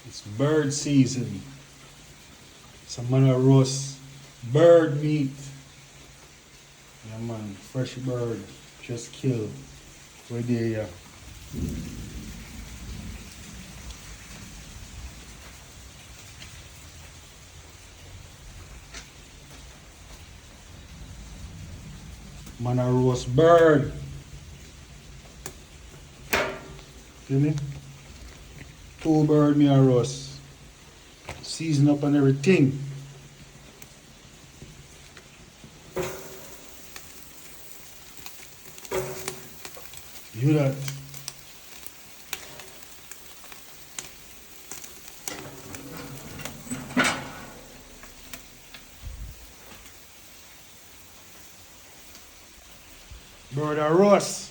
It's bird season. Some man a roast bird meat. Yeah man, fresh bird, just kill. Right there, yeah. Man a roast bird. You me? Two bird me a roast. Season up and everything. You that. Bird a roast.